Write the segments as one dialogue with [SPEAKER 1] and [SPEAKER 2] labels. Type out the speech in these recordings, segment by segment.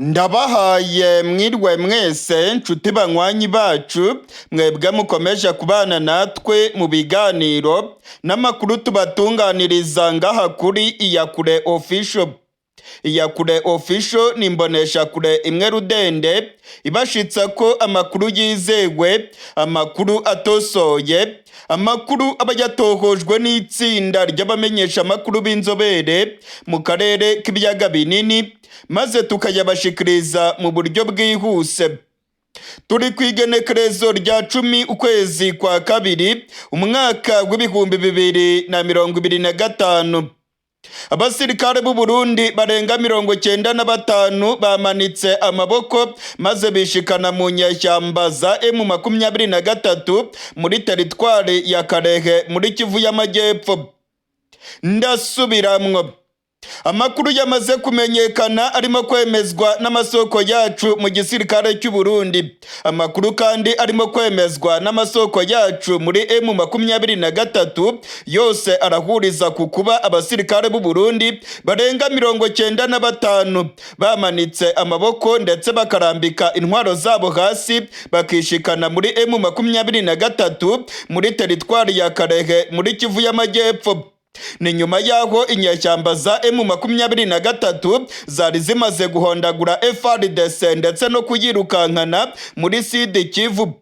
[SPEAKER 1] Ndabahaye mwirwe mwese nshuti banywanyi bacu mwebwe mukomeje kubana natwe mu biganiro n'amakuru tubatunganiriza ngaha kuri Iyakure Official. Iyakure Official ni imboneshakure imwe rudende ibashitsa ko amakuru yizewe, amakuru atosoye, amakuru aba yatohojwe n'itsinda ry'abamenyesha amakuru b'inzobere mu karere k'ibiyaga binini, maze tukayabashikiriza mu buryo bwihuse. Turi kwigenekerezo rya 10 ukwezi kwa kabiri umwaka w'ibihumbi 2025. Abasirikare b'u Burundi barenga 95 bamanitse amaboko maze bishikana mu nyeshyamba za M23 muri teritwari ya Karehe muri Kivu y'Amajyepfo. Ndasubiramwo. Amakuru yamaze kumenyekana arimo kwemezwa n'amasoko yacu mu gisirikare cy'u Burundi. Amakuru kandi arimo kwemezwa n'amasoko yacu muri M23 yose arahuriza ku kuba abasirikare b'u Burundi barenga 95 bamanitse amaboko ndetse bakarambika intwaro zabo hasi bakishikana muri M23 muri teritwari ya Karehe muri Kivu y'Amajyepfo. Ni nyuma yaho inyeshyamba za M23 zari zimaze guhondagura FARDC ndetse no kuyirukankana muri Sud-Kivu.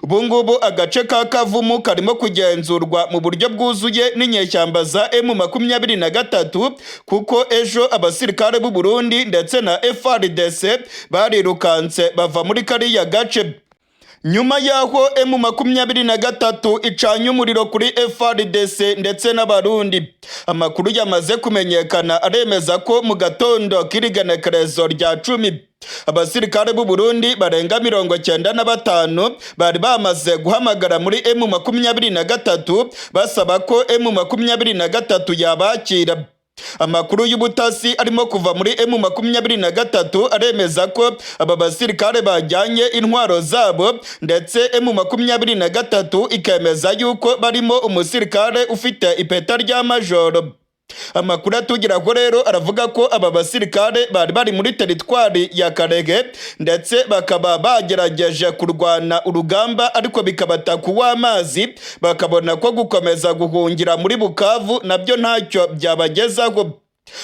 [SPEAKER 1] Ubungubu agace ka Kavumu karimo kugenzurwa mu buryo bwuzuye n'inyeshyamba za M23 kuko ejo abasirikare b'u Burundi ndetse na FARDC barirukanse bava muri kariya gace. Nyuma yaho M23 icanye umuriro kuri FARDC ndetse n'abarundi, amakuru yamaze kumenyekana aremeza ko mu gatondo k'irigenekerezo rya 10 abasirikare b'u Burundi barenga 95 bari bamaze guhamagara muri M23 basaba ko M23 yabakira. Amakuru y'ubutasi arimo kuva muri M23 aremeza ko aba basirikare bajyanye intwaro zabo ndetse M23 ikemeza yuko barimo umusirikare ufite ipeta rya majoro. Amakuru atugeraho rero aravuga ko aba basirikare bari muri teritwari ya Karehe ndetse bakaba bagerageje kurwana urugamba ariko bikabata kuw'amazi, bakabona ko gukomeza guhungira muri Bukavu nabyo ntacyo byabagezaho.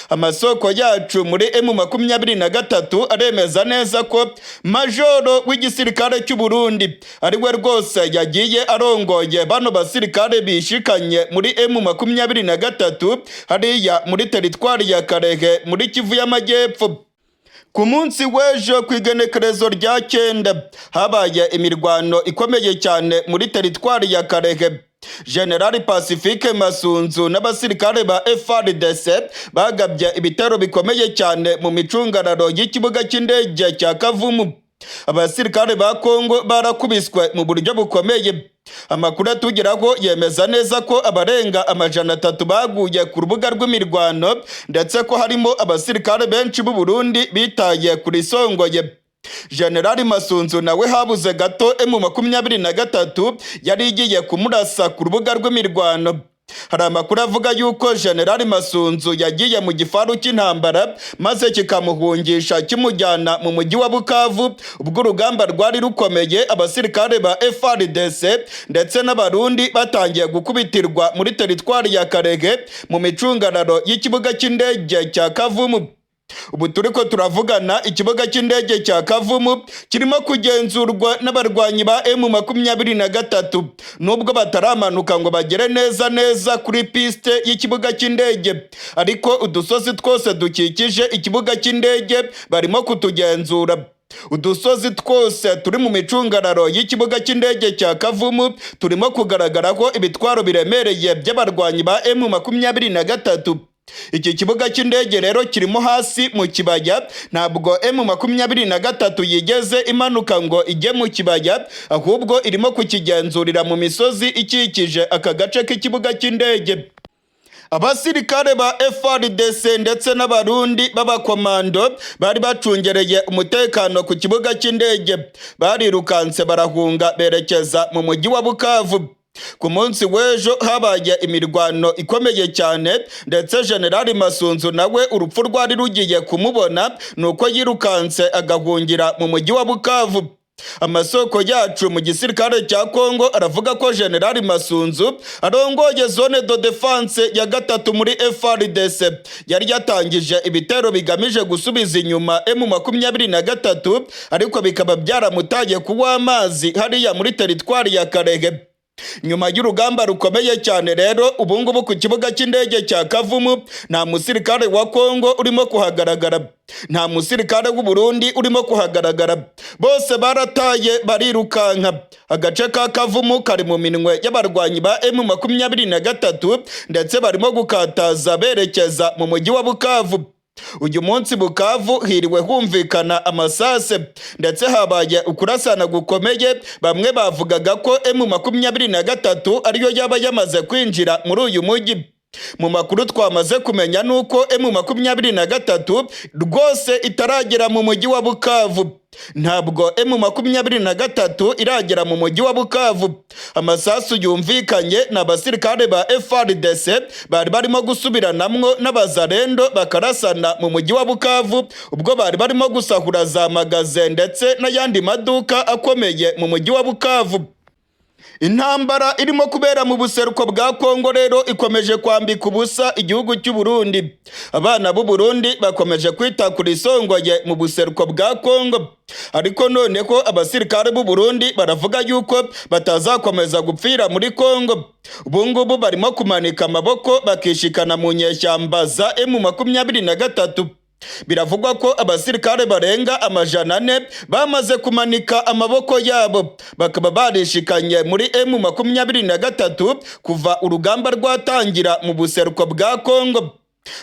[SPEAKER 1] Amasoko yacu muri M23 aremeza neza ko majoro w'igisirikare cy'u Burundi ari we rwose yagiye arongoye bano basirikare bishikanye muri M23 hariya muri teritwari ya Karehe muri Kivu y'Amajyepfo. Ku munsi w'ejo kwigenekerezo rya 9 habaye imirwano ikomeye cyane muri teritwari ya Karehe. General Pacifique Masunzu n'abasirikare ba FARDC bagabye ibitero bikomeye cyane mu micungararo y'ikibuga cy'indege cya Kavumu. Abasirikare ba Congo barakubiswe mu buryo bukomeye. Amakuru atugeraho yemeza neza ko abarenga 300 baguye ku rubuga rw'imirwano ndetse ko harimo abasirikare benshi b'u Burundi bitaye kuri songoye. General Masunzu nawe habuze gato M23 yari igiye kumurasa ku rubuga rw'imirwano. Hari amakuru avuga yuko General Masunzu yagiye mu gifaru cy'intambara maze kikamuhungisha kimujyana mu mujyi wa Bukavu ubwo urugamba rwari rukomeye. Abasirikare ba FARDC ndetse n'abarundi batangiye gukubitirwa muri teritwari ya Karehe mu micungararo y'ikibuga cy'indege cya Kavumu. Ubu turiko turavugana ikibuga cy'indege cya Kavumu kirimo kugenzurwa n'abarwanyi ba M23 nubwo bataramanuka ngo bagere neza kuri piste y'ikibuga cy'indege, ariko udusozi twose dukikije ikibuga cy'indege barimo kutugenzura. Udusozi twose turi mu micungararo y'ikibuga cy'indege cya Kavumu turimo kugaragaraho ibitwaro biremereye by'abarwanyi ba M23. Iki kibuga cy'indege rero kirimo hasi mu kibaya, ntabwo M23 yigeze imanuka ngo ijye mu kibaya, ahubwo irimo kukigenzurira mu misozi ikikije aka gace k'ikibuga cy'indege. Abasirikare ba FARDC ndetse n'abarundi b'abakomando bari bacungereye umutekano ku kibuga cy'indege barirukanse barahunga berekeza mu mujyi wa Bukavu. ku munsi w'ejo habaye imirwano ikomeye cyane ndetse General Masunzu nawe urupfu rwari rugiye kumubona nuko yirukanse agahungira mu mujyi wa Bukavu. Amasoko yacu mu gisirikare cya Congo aravuga ko General Masunzu arongoye zone de defense ya gatatu muri FARDC yari yatangije ibitero bigamije gusubiza inyuma M23 ariko bikaba byaramutaye kuwa amazi hariya muri teritwari ya Karehe. Nyuma y'urugamba rukomeye cyane rero ubungubu ku kibuga cy'indege cya Kavumu nta musirikare wa Congo urimo kuhagaragara, nta musirikare w'u Burundi urimo kuhagaragara, bose barataye barirukanka. Agace ka Kavumu kari mu minwe y'abarwanyi ba M23 ndetse barimo gukataza berekeza mu mujyi wa Bukavu. Uyu munsi Bukavu hiriwe humvikana amasase ndetse habaye ukurasana gukomeye. Bamwe bavugaga ko M23 ariyo yaba yamaze kwinjira muri uyu mujyi. Mu makuru twamaze kumenya nuko M23 rwose itaragera mu mujyi wa Bukavu. Ntabwo M23 iragera mu mujyi wa Bukavu. Amasasu yumvikanye n'abasirikare ba FARDC bari barimo gusubiranamwo n'abazarendo bakarasana mu mujyi wa Bukavu ubwo bari barimo gusahura za magaze ndetse n'ayandi maduka akomeye mu mujyi wa Bukavu. Intambara irimo kubera mu buseruko bwa Congo rero ikomeje kwambika ubusa igihugu cy'u Burundi. Abana b'u Burundi bakomeje kwita kuri isongoye mu buseruko bwa Congo. Ariko noneho abasirikare b'u Burundi baravuga yuko batazakomeza gupfira muri Congo. Ubungubu barimo kumanika amaboko bakishikana mu nyeshyamba za M23. Biravugwa ko abasirikare barenga 400 bamaze kumanika amaboko yabo bakaba barishikanye muri M23 kuva urugamba rwatangira mu buseruko bwa Congo.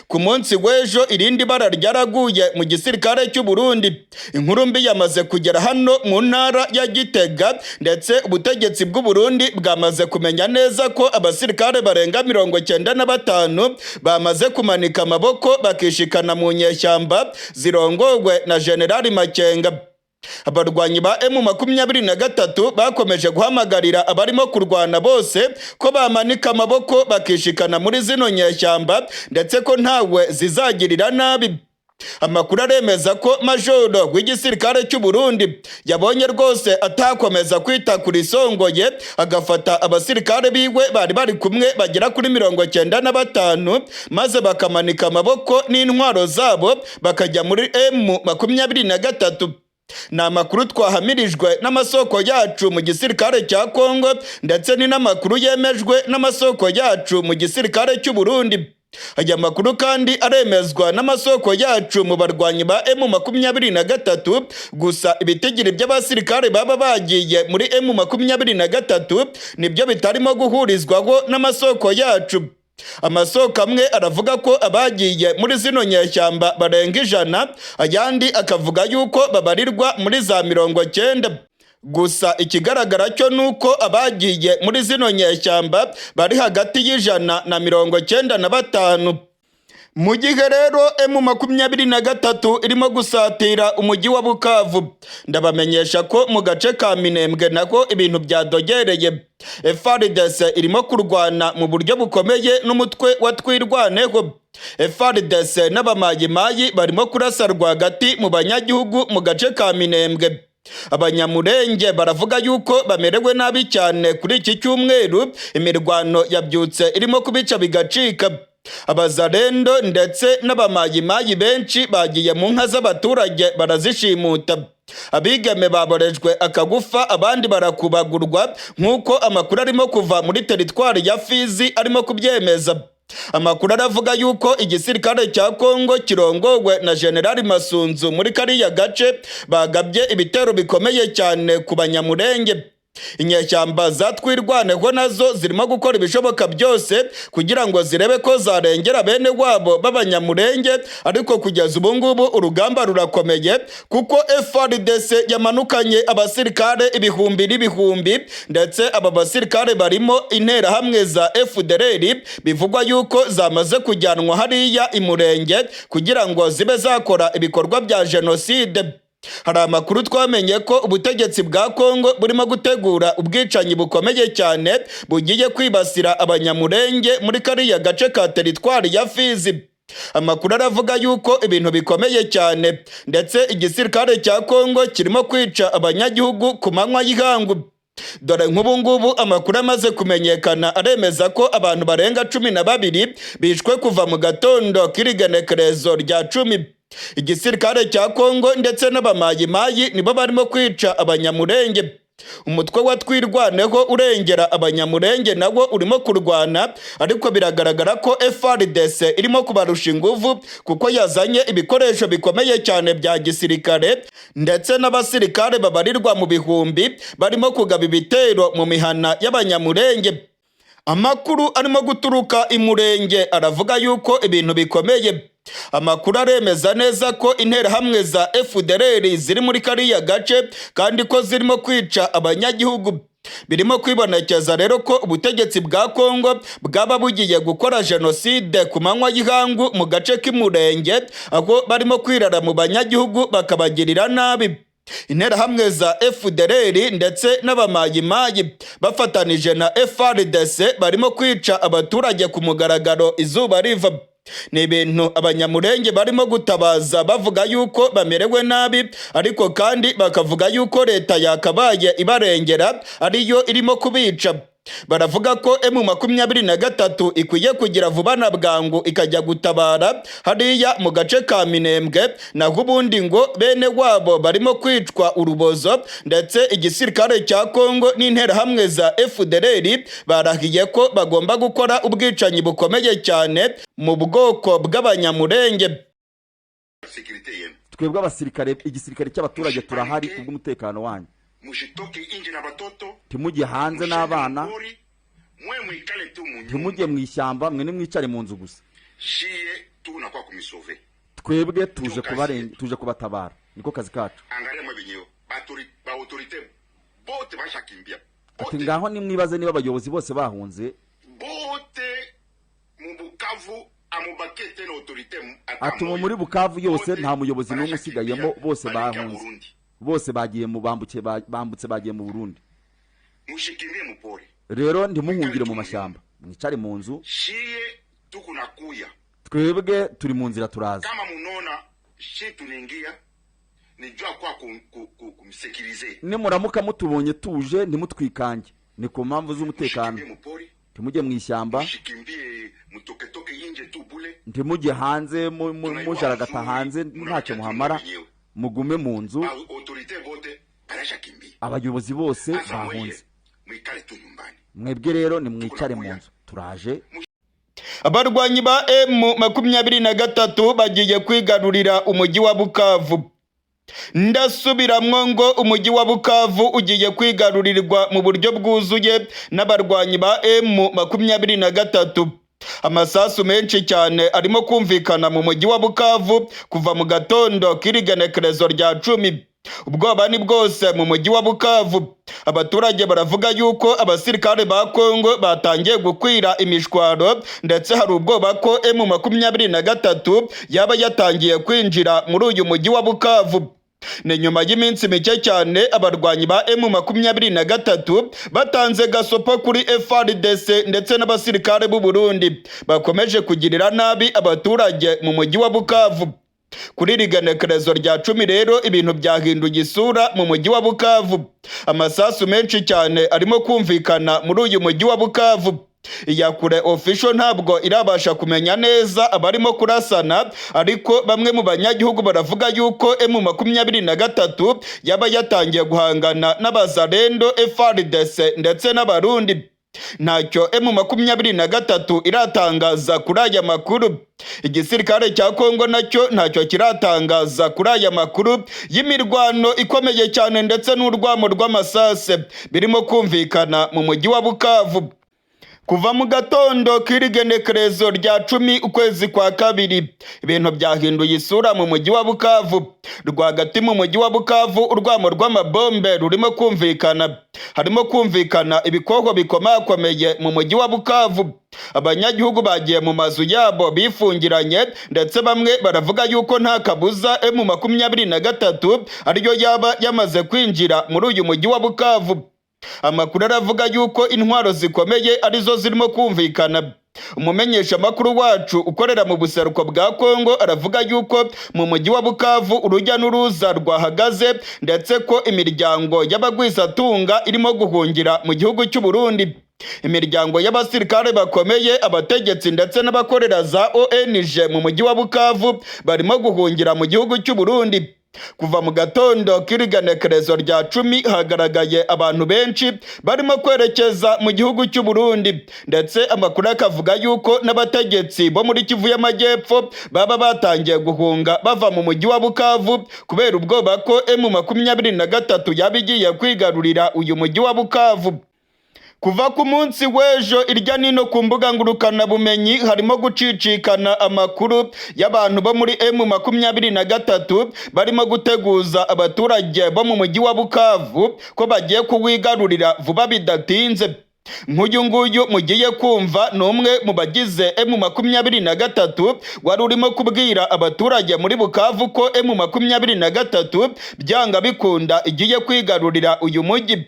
[SPEAKER 1] Ku munsi w'ejo irindi bara ryaraguye mu gisirikare cy'u Burundi. Inkuru mbi yamaze kugera hano mu ntara ya Gitega ndetse ubutegetsi bw'u Burundi bwamaze kumenya neza ko abasirikare barenga 95 bamaze kumanika amaboko bakishikana mu nyeshyamba zirongowe na General Makenga. Abarwanyi ba M23 bakomeje guhamagarira abarimo kurwana bose ko bamanika amaboko bakishikana muri zino nyeshyamba ndetse ko ntawe zizagirira nabi. Amakuru aremeza ko majoro w'igisirikare cy'u Burundi yabonye rwose atakomeza kwita kuri isongoye agafata abasirikare biwe bari kumwe bagera kuri 95 maze bakamanika amaboko n'intwaro zabo bakajya muri M23. Ni amakuru twahamirijwe n'amasoko yacu mu gisirikare cya Congo ndetse ni n'amakuru yemejwe n'amasoko yacu mu gisirikare cy'u Burundi. Aya makuru kandi aremezwa n'amasoko yacu mu barwanyi ba M23 gusa ibitigiri by'abasirikare baba bagiye muri M23 nibyo bitarimo guhurizwaho n'amasoko yacu. Amasoko amwe aravuga ko abagiye muri zino nyeshyamba barenga 100, ayandi akavuga yuko babarirwa muri za 90. Gusa ikigaragara cyo nuko abagiye muri zino nyeshyamba bari hagati y'100 na 95. Mu gihe rero M23 irimo gusatira umujyi wa Bukavu, ndabamenyesha ko mu gace ka Minembwe nako ibintu byadogereye. FARDC irimo kurwana mu buryo bukomeye n'umutwe wa Twirwaneho. FARDC n'abamayimayi barimo kurasa rwagati mu banyagihugu mu gace ka Minembwe. Abanyamurenge baravuga yuko bamerewe nabi cyane kuri iki cyumweru. Imirwano yabyutse irimo kubica bigacika. Abazarendo ndetse n'abamayimayi benshi bagiye mu nka z'abaturage barazishimuta. Abigeme baborejwe akagufa abandi barakubagurwa nk'uko amakuru arimo kuva muri teritwari ya Fizi arimo kubyemeza. Amakuru aravuga yuko igisirikare cya Congo kirongowe na General Masunzu muri kariya gace bagabye ibitero bikomeye cyane ku banyamurenge. Inyeshyamba za Twirwaneho nazo zirimo gukora ibishoboka byose kugira ngo zirebe ko zarengera bene wabo b'abanyamurenge, ariko kugeza ubu ngubu urugamba rurakomeye kuko FARDC yamanukanye abasirikare ibihumbi n'ibihumbi ndetse aba basirikare barimo interahamwe za FDLR bivugwa yuko zamaze kujyanwa hariya imurenge kugira ngo zibe zakora ibikorwa bya jenoside. Hari amakuru twamenye ko ubutegetsi bwa Congo burimo gutegura ubwicanyi bukomeye cyane bugiye kwibasira abanyamurenge muri kariya gace ka teritwari ya Fizi. Amakuru aravuga yuko ibintu bikomeye cyane ndetse igisirikare cya Congo kirimo kwica abanyagihugu ku manywa y'ihangu. Dore nk'ubu ngubu amakuru amaze kumenyekana aremeza ko abantu barenga 12 bishwe kuva mu gatondo k'irigenekerezo rya 10. Igisirikare cya Congo ndetse n'abamayimayi nibo barimo kwica abanyamurenge. Umutwe wa twirwaneho urengera abanyamurenge nawo urimo kurwana, ariko biragaragara ko FARDC irimo kubarusha inguvu kuko yazanye ibikoresho bikomeye cyane bya gisirikare ndetse n'abasirikare babarirwa mu bihumbi barimo kugaba ibitero mu mihana y'abanyamurenge. Amakuru arimo guturuka imurenge aravuga yuko ibintu bikomeye. Amakuru aremeza neza ko interahamwe za FDLR ziri muri kariya gace kandi ko zirimo kwica abanyagihugu. Birimo kwibonekeza rero ko ubutegetsi bwa Congo bwaba bugiye gukora jenoside ku manywa y'ihangu mu gace k'imurenge, aho barimo kwirara mu banyagihugu bakabagirira nabi. Interahamwe za FDLR ndetse n'abamayimayi bafatanije na FARDC barimo kwica abaturage ku mugaragaro izuba riva. Ni ibintu abanyamurenge barimo gutabaza bavuga yuko bamerewe nabi, ariko kandi bakavuga yuko leta yakabaye ibarengera ariyo irimo kubica. Baravuga ko M23 ikwiye kugira vuba na bwangu ikajya gutabara hariya mu gace ka Minembwe, naho ubundi ngo bene wabo barimo kwicwa urubozo, ndetse igisirikare cya Congo n'interahamwe za FDLR barahiye ko bagomba gukora ubwicanyi bukomeye cyane mu bwoko bw'abanyamurenge.
[SPEAKER 2] Twebwe abasirikare, igisirikare cy'abaturage turahari kubw'umutekano wanyu. Timujye hanze n'abana, timujye mu ishyamba, mwe nimwicare mu nzu gusa. Twebwe tuje kubatabara, niko kazi kacu. Ati ngaho nimwibaze niba abayobozi bose bahunze. Ati muri Bukavu yose nta muyobozi n'umwe usigayemo, bose bahunze. Bose bagiye mu bambutse bagiye mu Burundi. Rero ndimuhungire mu mashyamba, mwicare mu nzu. Twebwe turi mu nzira turaza. Nimuramuka mutubonye tuje ntimutwikange, ni ku mpamvu z'umutekano. Timujye mu ishyamba, ntimujye hanze mujaragata hanze ntacyo muhamara, mugume mu nzu. Abayobozi bose bahunze, mwebwe rero nimwicare mu nzu turaje.
[SPEAKER 1] Abarwanyi ba M23 bagiye kwigarurira umujyi wa Bukavu. Ndasubiramwo ngo umujyi wa Bukavu ugiye kwigarurirwa mu buryo bwuzuye n'abarwanyi ba M23. Amasasu menshi cyane arimo kumvikana mu mujyi wa Bukavu kuva mu gatondo k'irigenekerezo rya 10. Ubwoba ni bwose mu mujyi wa Bukavu. Abaturage baravuga yuko abasirikare ba Congo batangiye gukwira imishwaro, ndetse hari ubwoba ko M23 yaba yatangiye kwinjira muri uyu mujyi wa Bukavu. Ni nyuma y'iminsi mike cyane abarwanyi ba M23 batanze gasopo kuri FARDC ndetse n'abasirikare b'u Burundi bakomeje kugirira nabi abaturage mu mujyi wa Bukavu. Kuri rigenekerezo rya 10 rero ibintu byahinduye isura mu mujyi wa Bukavu. Amasasu menshi cyane arimo kumvikana muri uyu mujyi wa Bukavu. Iyakure official ntabwo irabasha kumenya neza abarimo kurasana, ariko bamwe mu banyagihugu baravuga yuko M23 yaba yatangiye guhangana n'abazalendo, FARDC ndetse n'abarundi. Ntacyo M23 iratangaza kuri aya makuru. Igisirikare cya Congo nacyo ntacyo kiratangaza kuri aya makuru y'imirwano ikomeye cyane ndetse n'urwamo rw'amasase birimo kumvikana mu mujyi wa Bukavu. Kuva mu gatondo k'irigenekerezo rya 10 ukwezi kwa kabiri ibintu byahinduye isura mu mujyi wa Bukavu. Rwagati mu mujyi wa Bukavu urwamo rw'amabombe rurimo kumvikana. Harimo kumvikana ibikoho bikomakomeye mu mujyi wa Bukavu. Abanyagihugu bagiye mu mazu yabo bifungiranye, ndetse bamwe baravuga yuko nta kabuza M23 ariyo yaba yamaze kwinjira muri uyu mujyi wa Bukavu. Amakuru aravuga yuko intwaro zikomeye arizo zirimo kumvikana. Umumenyesha makuru wacu ukorera mu buseruko bwa Congo aravuga yuko mu mujyi wa Bukavu urujya n'uruza rwahagaze, ndetse ko imiryango y'abagwizatunga irimo guhungira mu gihugu cy'u Burundi. Imiryango y'abasirikare bakomeye, abategetsi ndetse n'abakorera za ONG mu mujyi wa Bukavu barimo guhungira mu gihugu cy'u Burundi. Kuva mu gatondo k'irigenekerezo rya 10 hagaragaye abantu benshi barimo kwerekeza mu gihugu cy'u Burundi, ndetse amakuru akavuga yuko n'abategetsi bo muri Kivu y'Amajyepfo baba batangiye guhunga bava mu mujyi wa Bukavu kubera ubwoba ko M23 yabigiye kwigarurira uyu mujyi wa Bukavu. Kuva ku munsi w'ejo irya nino ku mbuga ngurukana bumenyi harimo gucicikana amakuru y'abantu bo muri M23 barimo guteguza abaturage bo mu mujyi wa Bukavu ko bagiye kuwigarurira vuba bidatinze. Nk'uyu nguyu mugiye kumva ni umwe mu bagize M23 wari urimo kubwira abaturage muri Bukavu ko M23 byanga bikunda igiye kwigarurira uyu mujyi.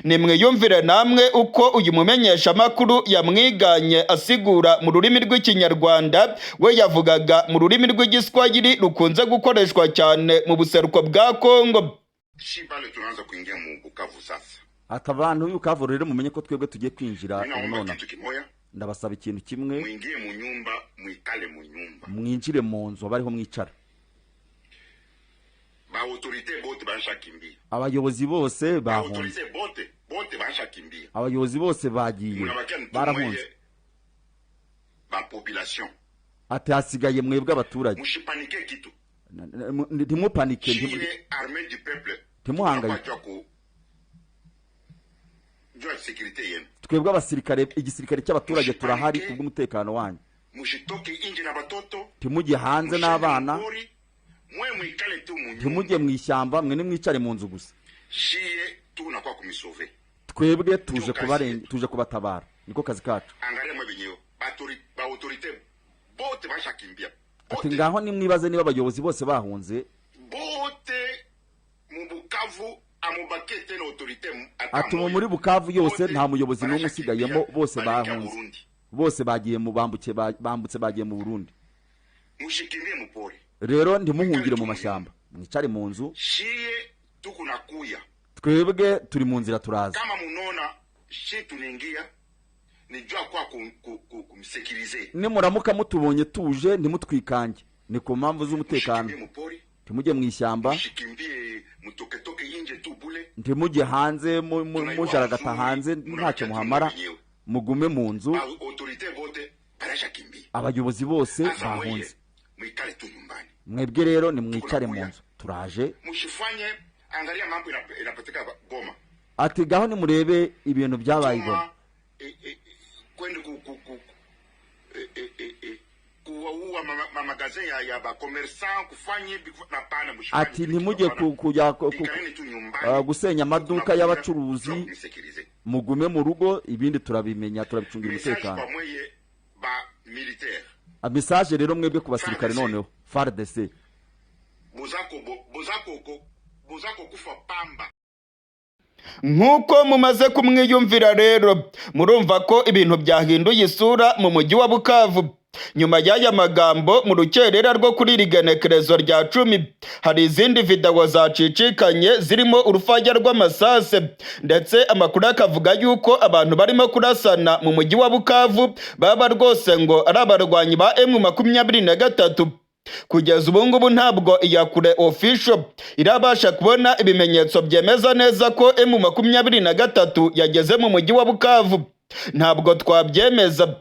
[SPEAKER 1] Nimwiyumvire namwe uko uyu mumenyesha makuru yamwiganye asigura mu rurimi rw'ikinyarwanda, we yavugaga mu rurimi rw'igiswahili rukunze gukoreshwa cyane mu buseruko bwa Congo.
[SPEAKER 3] Shibale tunaanza kuingia mu Bukavu sasa.
[SPEAKER 2] Atabantu y'Ubukavu rero mumenye ko twebwe tugiye kwinjira none. Ndabasaba ikintu kimwe.
[SPEAKER 3] Mwingiye mu nyumba, mwikale mu nyumba.
[SPEAKER 2] Mwinjire mu nzu bariho mwicara.
[SPEAKER 3] Ba autorité bote bashakimbia.
[SPEAKER 2] Abayobozi bose bahunze.
[SPEAKER 3] Autorité bote bashakimbia.
[SPEAKER 2] Abayobozi bose bagiye barahunze.
[SPEAKER 3] Ba population.
[SPEAKER 2] Ati hasigaye mwebwe abaturage.
[SPEAKER 3] Mushipanike kitu.
[SPEAKER 2] Ntimupanike,
[SPEAKER 3] armée du peuple.
[SPEAKER 2] Timuhangayike.
[SPEAKER 3] Jwa sécurité yenu.
[SPEAKER 2] Twebwe abasirikare, igisirikare cy'abaturage turahari kubw'umutekano wanyu.
[SPEAKER 3] Mushitoke inje na batoto.
[SPEAKER 2] Timujye hanze n'abana.
[SPEAKER 3] Mwe mwikale tu mu nyumba.
[SPEAKER 2] Timujye mu ishyamba, mwe nimwicare mu nzu gusa.
[SPEAKER 3] Shiye tunakwa kumisauver.
[SPEAKER 2] Twebwe tuje kubatabara. Niko kazi kacu.
[SPEAKER 3] Angalia mwe binyo. Ba autorité bote bashakimbia.
[SPEAKER 2] Ati ngaho nimwibaze niba abayobozi bose bahunze.
[SPEAKER 3] Bote mu Bukavu amubakete na autorité.
[SPEAKER 2] Ati muri Bukavu yose nta muyobozi n'umwe usigayemo, bose bahunze. Bose bagiye mu bambutse bagiye mu Burundi.
[SPEAKER 3] Mushikimbie mu pori.
[SPEAKER 2] Rero ndimuhungire mu mashyamba, mwicare mu nzu.
[SPEAKER 3] Shiye tukunakuya.
[SPEAKER 2] Twebwe turi mu nzira turaza.
[SPEAKER 3] Kama munona shi tuningia nijua kwa kumsekirize.
[SPEAKER 2] Nimuramuka mutubonye tuje ntimutwikange, ni ku mpamvu z'umutekano. Timujye mu ishyamba,
[SPEAKER 3] mutoketoke inje tubule.
[SPEAKER 2] Ntimujye hanze mujaragata hanze ntacyo muhamara, mugume mu nzu. Abayobozi bose bahunze.
[SPEAKER 3] Mwikale tu nyumbani.
[SPEAKER 2] Mwebwe rero ni mwicare mu nzu turaje.
[SPEAKER 3] Mushifanye angalia mambo inapatika Goma.
[SPEAKER 2] Ati gaho ni murebe ibintu byabaye Goma.
[SPEAKER 3] Kwende kuwa magazin ya ba commerçant kufanye na pana mushifanye.
[SPEAKER 2] Ati ntimujye kujya gusenya amaduka y'abacuruzi, mugume mu rugo, ibindi turabimenya, turabicungira umutekano.
[SPEAKER 3] Ba militaire.
[SPEAKER 2] Message rero mwebwe ku basirikare noneho FARDC.
[SPEAKER 3] Buzako kufa pamba.
[SPEAKER 1] Nk'uko mumaze kumwiyumvira rero, murumva ko ibintu byahinduye isura mu mujyi wa Bukavu. Nyuma y'aya magambo mu rukerera rwo kuri rigenekerezo rya 10 hari izindi video zacicikanye zirimo urufaya rw'amasase, ndetse amakuru akavuga yuko abantu barimo kurasana mu mujyi wa Bukavu baba rwose ngo ari abarwanyi ba M23. Kugeza ubu ngubu ntabwo iyakure official irabasha kubona ibimenyetso byemeza neza ko M23 yageze mu mujyi wa Bukavu. Ntabwo twabyemeza.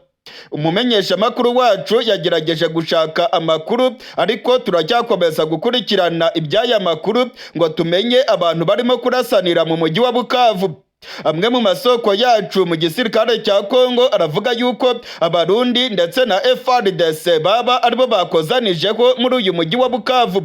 [SPEAKER 1] Umumenyesha makuru wacu yagerageje gushaka amakuru, ariko turacyakomeza gukurikirana ibyaya makuru ngo tumenye abantu barimo kurasanira mu mujyi wa Bukavu. Amwe mu masoko yacu mu gisirikare cya Congo aravuga yuko abarundi ndetse na FARDC baba aribo bakozanijeho muri uyu mujyi wa Bukavu.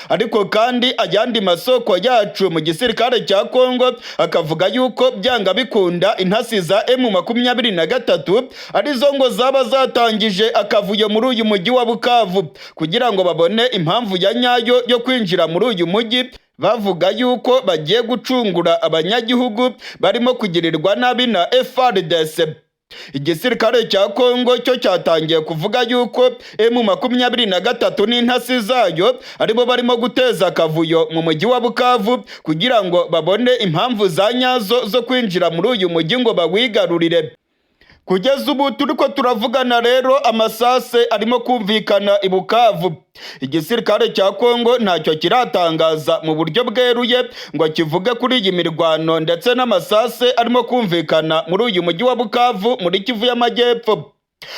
[SPEAKER 1] Ariko kandi ayandi masoko yacu mu gisirikare cya Congo akavuga yuko byanga bikunda intasi za M23 arizo ngo zaba zatangije akavuyo muri uyu mujyi wa Bukavu kugira ngo babone impamvu ya nyayo yo kwinjira muri uyu mujyi, bavuga yuko bagiye gucungura abanyagihugu barimo kugirirwa nabi na FARDC. Igisirikare cya Congo cyo cyatangiye kuvuga yuko M23 n'intasi zayo aribo barimo guteza akavuyo mu mujyi wa Bukavu kugira ngo babone impamvu za nyazo zo kwinjira muri uyu mujyi ngo bawigarurire. Kugeza ubu turiko turavugana rero amasase arimo kumvikana i Bukavu. Igisirikare cya Congo ntacyo kiratangaza mu buryo bweruye ngo kivuge kuri iyi mirwano ndetse n'amasase arimo kumvikana muri uyu mujyi wa Bukavu muri Kivu y'Amajyepfo.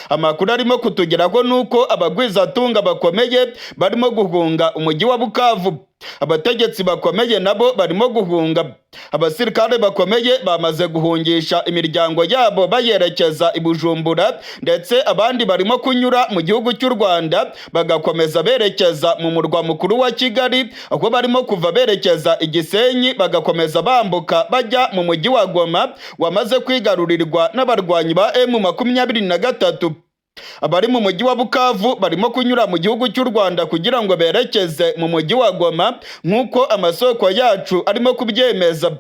[SPEAKER 1] Amakuru arimo kutugeraho nuko abagwizatunga bakomeye barimo guhunga umujyi wa Bukavu. Abategetsi bakomeye nabo barimo guhunga. Abasirikare bakomeye bamaze guhungisha imiryango yabo bayerekeza i Bujumbura, ndetse abandi barimo kunyura mu gihugu cy'u Rwanda bagakomeza berekeza mu murwa mukuru wa Kigali, aho barimo kuva berekeza i Gisenyi bagakomeza bambuka bajya mu mujyi wa Goma wamaze kwigarurirwa n'abarwanyi ba M23. Abari mu mujyi wa Bukavu barimo kunyura mu gihugu cy'u Rwanda kugira ngo berekeze mu mujyi wa Goma nk'uko amasoko yacu arimo kubyemeza.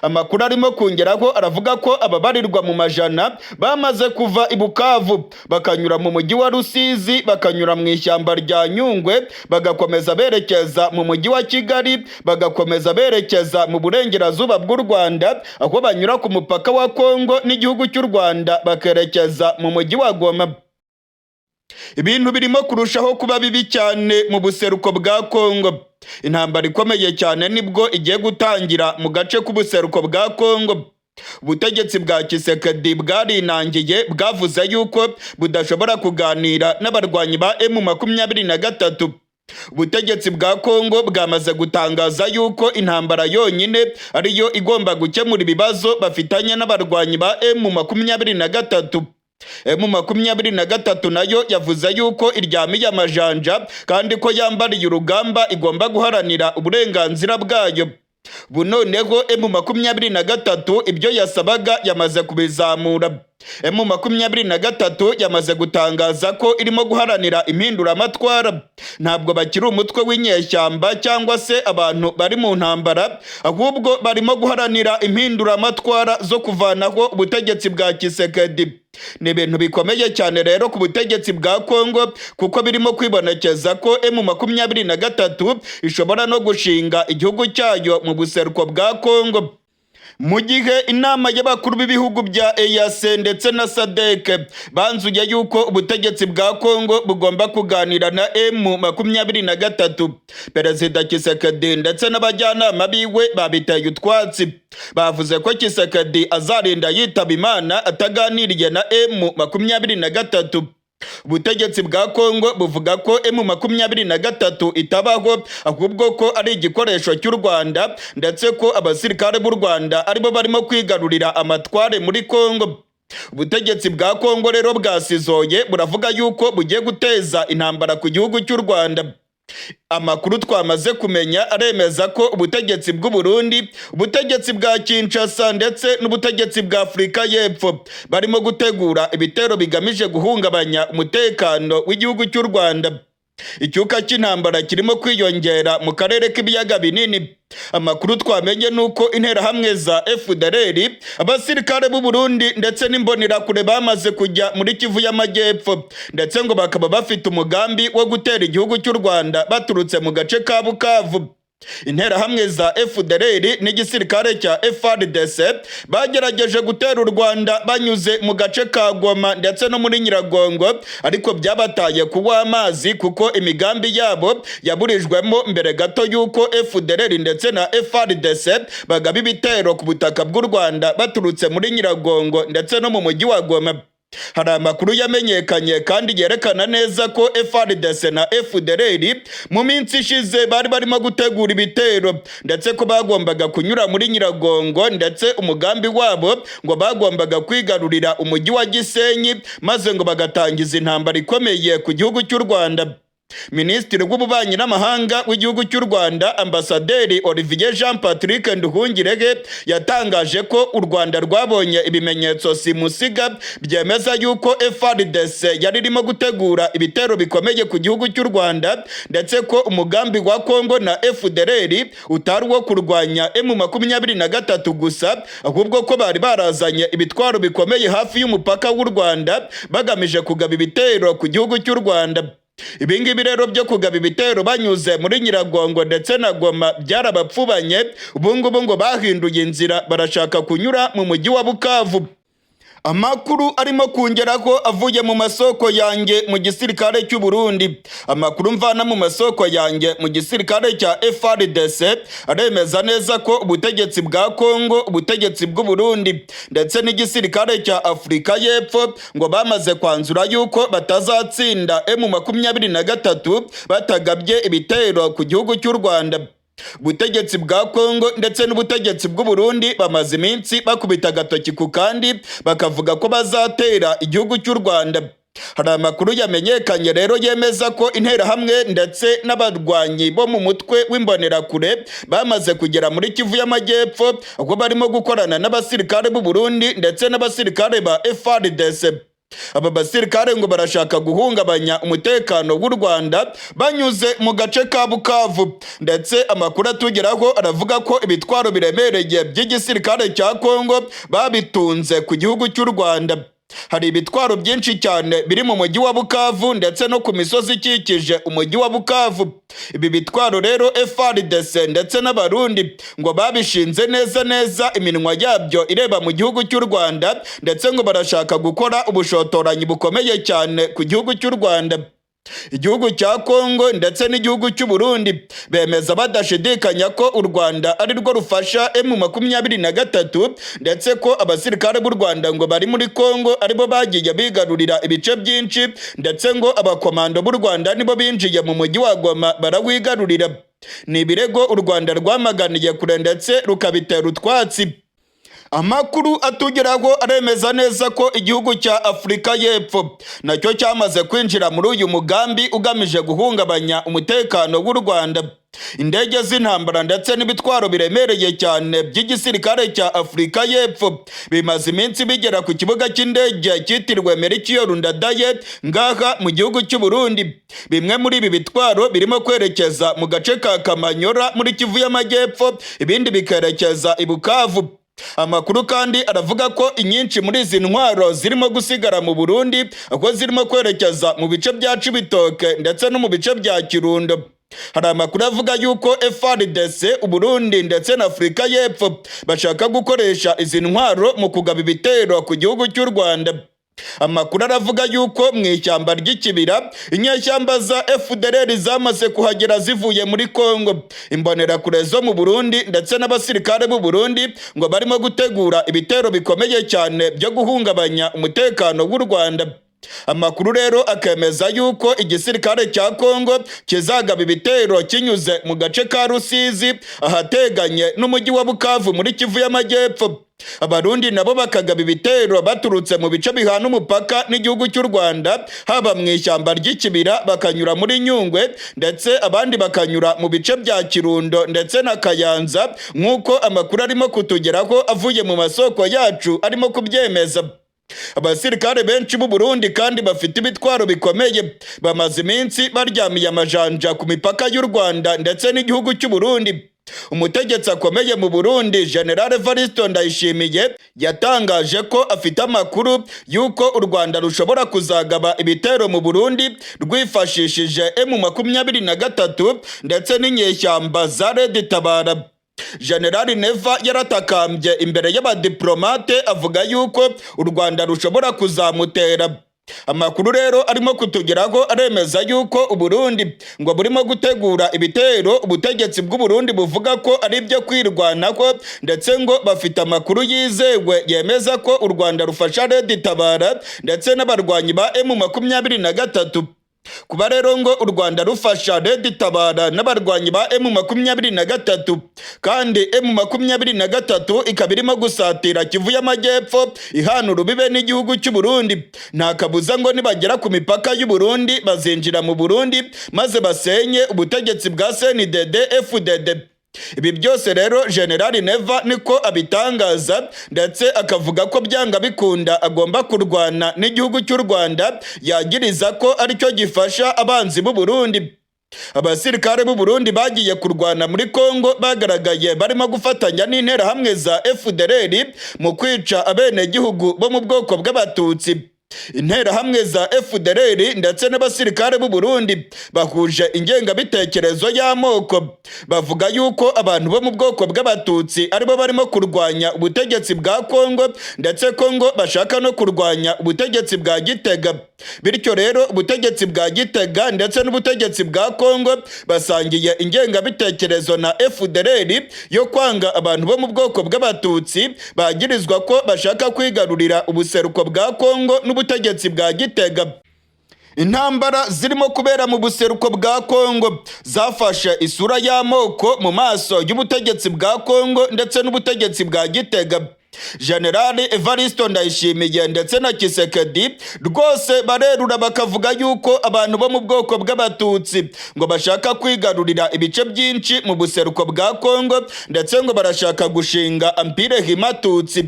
[SPEAKER 1] Amakuru arimo kongeraho aravuga ko ababarirwa mu majana bamaze kuva i Bukavu bakanyura mu mujyi wa Rusizi, bakanyura mu ishyamba rya Nyungwe, bagakomeza berekeza mu mujyi wa Kigali, bagakomeza berekeza mu burengerazuba bw'u Rwanda aho banyura ku mupaka wa Congo n'igihugu cy'u Rwanda bakerekeza mu mujyi wa Goma. Ibintu birimo kurushaho kuba bibi cyane mu buseruko bwa Congo. Intambara ikomeye cyane nibwo igiye gutangira mu gace k'ubuseruko bwa Congo. Ubutegetsi bwa Tshisekedi bwarinangiye bwavuze yuko budashobora kuganira n'abarwanyi ba M23. Ubutegetsi bwa Congo bwamaze gutangaza yuko intambara yonyine ariyo igomba gukemura ibibazo bafitanye n'abarwanyi ba M23. M23 nayo yavuze yuko iryamiye amajanja kandi ko yambariye urugamba igomba guharanira uburenganzira bwayo. Bunoneho M23 ibyo yasabaga yamaze kubizamura. M23 yamaze gutangaza ko irimo guharanira impinduramatwara. Ntabwo bakiri umutwe w'inyeshyamba cyangwa se abantu bari mu ntambara, ahubwo barimo guharanira impinduramatwara zo kuvanaho ubutegetsi bwa Tshisekedi. Ni ibintu bikomeye cyane rero ku butegetsi bwa Congo kuko birimo kwibonekeza ko M23 ishobora no gushinga igihugu cyayo mu buseruko bwa Congo. Mu gihe inama y'abakuru b'ibihugu bya EAC ndetse na SADC banzuye yuko ubutegetsi bwa Congo bugomba kuganira na M23, Perezida Tshisekedi ndetse n'abajyanama biwe babiteye utwatsi. Bavuze ko Tshisekedi azarinda yitaba Imana ataganiriye na M23. Ubutegetsi bwa Congo buvuga ko M23 itabaho, ahubwo ko ari igikoresho cy'u Rwanda, ndetse ko abasirikare b'u Rwanda aribo barimo kwigarurira amatware muri Congo. Ubutegetsi bwa Congo rero bwasizoye buravuga yuko bugiye guteza intambara ku gihugu cy'u Rwanda. Amakuru twamaze kumenya aremeza ko ubutegetsi bw'u Burundi, ubutegetsi bwa Kinshasa ndetse n'ubutegetsi bwa Afurika y'Epfo barimo gutegura ibitero bigamije guhungabanya umutekano w'igihugu cy'u Rwanda. Icyuka cy'intambara kirimo kwiyongera mu karere k'ibiyaga binini. Amakuru twamenye nuko interahamwe za FDLR, abasirikare b'u Burundi ndetse n'imbonerakure bamaze kujya muri Kivu y'Amajyepfo, ndetse ngo bakaba bafite umugambi wo gutera igihugu cy'u Rwanda baturutse mu gace ka Bukavu. Interahamwe za FDLR n'igisirikare cya FARDC bagerageje gutera u Rwanda banyuze mu gace ka Goma ndetse no muri Nyiragongo, ariko byabataye kuwa amazi kuko imigambi yabo yaburijwemo mbere gato yuko FDLR ndetse na FARDC bagaba ibitero ku butaka bw'u Rwanda baturutse muri Nyiragongo ndetse no mu mujyi wa Goma. Hari amakuru yamenyekanye kandi yerekana neza ko FARDC na FDLR mu minsi ishize bari barimo gutegura ibitero ndetse ko bagombaga kunyura muri Nyiragongo ndetse umugambi wabo ngo bagombaga kwigarurira umujyi wa Gisenyi maze ngo bagatangiza intambara ikomeye ku gihugu cy'u Rwanda. Minisitiri w'ububanyi n'amahanga w'igihugu cy'u Rwanda Ambasaderi Olivier Jean Patrick Nduhungirehe yatangaje ko u Rwanda rwabonye ibimenyetso simusiga byemeza yuko FARDC yari irimo gutegura ibitero bikomeye ku gihugu cy'u Rwanda ndetse ko umugambi wa Congo na FDLR utari wo kurwanya M23 gusa ahubwo ko bari barazanye ibitwaro bikomeye hafi y'umupaka w'u Rwanda bagamije kugaba ibitero ku gihugu cy'u Rwanda. Ibingibi rero byo kugaba ibitero banyuze muri Nyiragongo ndetse na Goma byarabapfubanye, ubungubu ngo bahinduye inzira barashaka kunyura mu mujyi wa Bukavu. Amakuru arimo kungeraho avuye mu masoko yanjye mu gisirikare cy'u Burundi. Amakuru mvana mu masoko yanjye mu gisirikare cya FARDC aremeza neza ko ubutegetsi bwa Congo, ubutegetsi bw'u Burundi ndetse n'igisirikare cya Afrika y'Epfo ngo bamaze kwanzura yuko batazatsinda M23 batagabye ibitero ku gihugu cy'u Rwanda. Ubutegetsi bwa Congo ndetse n'ubutegetsi bw'u Burundi bamaze iminsi bakubita agatoki ku kandi bakavuga ko bazatera igihugu cy'u Rwanda. Hari amakuru yamenyekanye rero yemeza ko interahamwe ndetse n'abarwanyi bo mu mutwe w'imbonerakure bamaze kugera muri Kivu y'Amajyepfo aho barimo gukorana n'abasirikare b'u Burundi ndetse n'abasirikare ba FARDC. Aba basirikare ngo barashaka guhungabanya umutekano w'u Rwanda banyuze mu gace ka Bukavu, ndetse amakuru atugeraho aravuga ko ibitwaro biremereye by'igisirikare cya Congo babitunze ku gihugu cy'u Rwanda. Hari ibitwaro byinshi cyane biri mu mujyi wa Bukavu ndetse no ku misozi ikikije umujyi wa Bukavu. Ibi bitwaro rero FARDC ndetse n'abarundi ngo babishinze neza iminwa yabyo ireba mu gihugu cy'u Rwanda, ndetse ngo barashaka gukora ubushotoranyi bukomeye cyane ku gihugu cy'u Rwanda. Igihugu cya Congo ndetse n'igihugu cy'u Burundi bemeza badashidikanya ko u Rwanda ari rwo rufasha M23 ndetse ko abasirikare b'u Rwanda ngo bari muri Congo aribo bagiye bigarurira ibice byinshi, ndetse ngo abakomando b'u Rwanda nibo binjiye mu mujyi wa Goma barawigarurira. Ni ibirego u Rwanda rwamaganiye kure ndetse rukabitera utwatsi. Amakuru atugeraho aremeza neza ko igihugu cya Afrika y'Epfo nacyo cyamaze kwinjira muri uyu mugambi ugamije guhungabanya umutekano w'u Rwanda. Indege z'intambara ndetse n'ibitwaro biremereye cyane by'igisirikare cya Afrika y'Epfo bimaze iminsi bigera ku kibuga cy'indege cyitiriwe Melchior Ndadaye ngaha mu gihugu cy'u Burundi. Bimwe muri ibi bitwaro birimo kwerekeza mu gace ka Kamanyora muri Kivu y'Amajyepfo, ibindi bikerekeza i Bukavu. Amakuru kandi aravuga ko inyinshi muri izi ntwaro zirimo gusigara mu Burundi aho zirimo kwerekeza mu bice bya Cibitoke ndetse no mu bice bya Kirundo. Hari amakuru avuga yuko FARDC, u Burundi ndetse na Afrika y'Epfo bashaka gukoresha izi ntwaro mu kugaba ibitero ku gihugu cy'u Rwanda. Amakuru aravuga yuko mu ishyamba ry'ikibira inyeshyamba za FDLR zamaze kuhagera zivuye muri Congo. Imbonerakure zo mu Burundi ndetse n'abasirikare b'u Burundi ngo barimo gutegura ibitero bikomeye cyane byo guhungabanya umutekano w'u Rwanda. Amakuru rero akemeza yuko igisirikare cya Congo kizagaba ibitero kinyuze mu gace ka Rusizi ahateganye n'umujyi wa Bukavu muri Kivu y'Amajyepfo. Abarundi nabo bakagaba ibitero baturutse mu bice bihana umupaka n'igihugu cy'u Rwanda, haba mu ishyamba ry'ikibira bakanyura muri Nyungwe ndetse abandi bakanyura mu bice bya Kirundo ndetse na Kayanza, nk'uko amakuru arimo kutugeraho avuye mu masoko yacu arimo kubyemeza. Abasirikare benshi b'u Burundi kandi bafite ibitwaro bikomeye bamaze iminsi baryamiye amajanja ku mipaka y'u Rwanda ndetse n'igihugu cy'u Burundi. Umutegetsi akomeye mu Burundi General Evaristo Ndayishimiye yatangaje ko afite amakuru yuko u Rwanda rushobora kuzagaba ibitero mu Burundi rwifashishije M23 ndetse n'inyeshyamba za Red Tabara. General Neva yaratakambye imbere y'abadiplomate avuga yuko u Rwanda rushobora kuzamutera. Amakuru rero arimo kutugeraho aremeza yuko Uburundi ngo burimo gutegura ibitero ubutegetsi bw'u Burundi buvuga ko ari ibyo kwirwanaho, ndetse ngo bafite amakuru yizewe yemeza ko u Rwanda rufasha Red Tabara ndetse n'abarwanyi ba M23. Kuba rero ngo u Rwanda rufasha Red Tabara n'abarwanyi ba M23 kandi M23 ikaba irimo gusatira Kivu y'Amajyepfo ihana urubibe n'igihugu cy'u Burundi, nta kabuza ngo nibagera ku mipaka y'u Burundi bazinjira mu Burundi maze basenye ubutegetsi bwa CNDD FDD. Ibi byose rero General Neva niko abitangaza, ndetse akavuga ko byanga bikunda agomba kurwana n'igihugu cy'u Rwanda yagiriza ko aricyo gifasha abanzi b'u Burundi. Abasirikare b'u Burundi bagiye kurwana muri Congo bagaragaye barimo gufatanya n'interahamwe za FDLR mu kwica abenegihugu bo mu bwoko bw'Abatutsi. Interahamwe za FDLR ndetse n'abasirikare b'u Burundi bahuje ingengabitekerezo y'amoko, bavuga yuko abantu bo mu bwoko bw'Abatutsi aribo barimo kurwanya ubutegetsi bwa Congo, ndetse Congo bashaka no kurwanya ubutegetsi bwa Gitega. Bityo rero ubutegetsi bwa Gitega ndetse n'ubutegetsi bwa Congo basangiye ingengabitekerezo na FDLR yo kwanga abantu bo mu bwoko bw'Abatutsi bagirizwa ko bashaka kwigarurira ubuseruko bwa Congo n'ubutegetsi bwa Gitega. Intambara zirimo kubera mu buseruko bwa Congo zafashe isura y'amoko mu maso y'ubutegetsi bwa Congo ndetse n'ubutegetsi bwa Gitega. General Evaristo Ndayishimiye ndetse na Kisekedi rwose barerura bakavuga yuko abantu bo mu bwoko bw'Abatutsi ngo bashaka kwigarurira ibice byinshi mu buseruko bwa Congo, ndetse ngo barashaka gushinga Empire Himatutsi.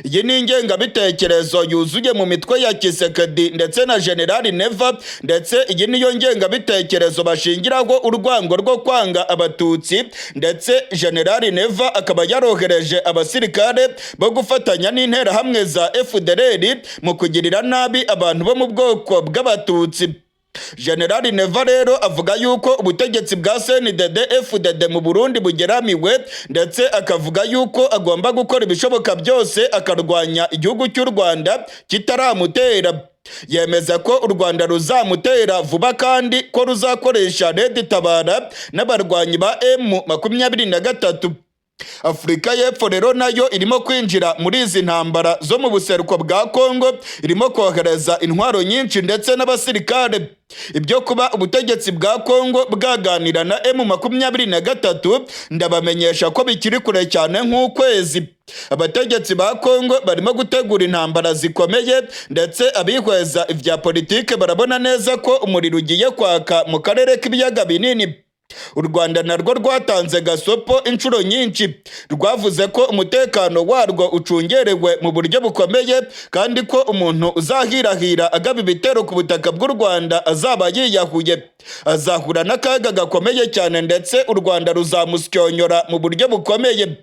[SPEAKER 1] Iyi ni ingengabitekerezo yuzuye mu mitwe ya Kisekedi ndetse na General Neva, ndetse iyi niyo ngengabitekerezo bashingiraho urwango rwo kwanga Abatutsi, ndetse General Neva akaba yarohereje abasirikare bo gufatanya n'interahamwe za FDLR mu kugirira nabi abantu bo mu bwoko bw'Abatutsi. General Neva rero avuga yuko ubutegetsi bwa CNDD FDD mu Burundi bugeramiwe, ndetse akavuga yuko agomba gukora ibishoboka byose akarwanya igihugu cy'u Rwanda kitaramutera. Yemeza ko u Rwanda ruzamutera vuba kandi ko ruzakoresha Red Tabara n'abarwanyi ba M23. Afurika y'Epfo rero nayo irimo kwinjira muri izi ntambara zo mu buseruko bwa Congo, irimo kohereza intwaro nyinshi ndetse n'abasirikare. Ibyo kuba ubutegetsi bwa Congo bwaganira na M23 ndabamenyesha ko bikiri kure cyane nk'ukwezi. Abategetsi ba Congo barimo gutegura intambara zikomeye, ndetse abihweza ivya politike barabona neza ko umuriro ugiye kwaka mu karere k'ibiyaga binini. U Rwanda narwo rwatanze gasopo inshuro nyinshi, rwavuze ko umutekano warwo ucungerewe mu buryo bukomeye, kandi ko umuntu uzahirahira agaba ibitero ku butaka bw'u Rwanda azaba yiyahuye, azahura n'akaga gakomeye cyane, ndetse u Rwanda ruzamusyonyora mu buryo bukomeye.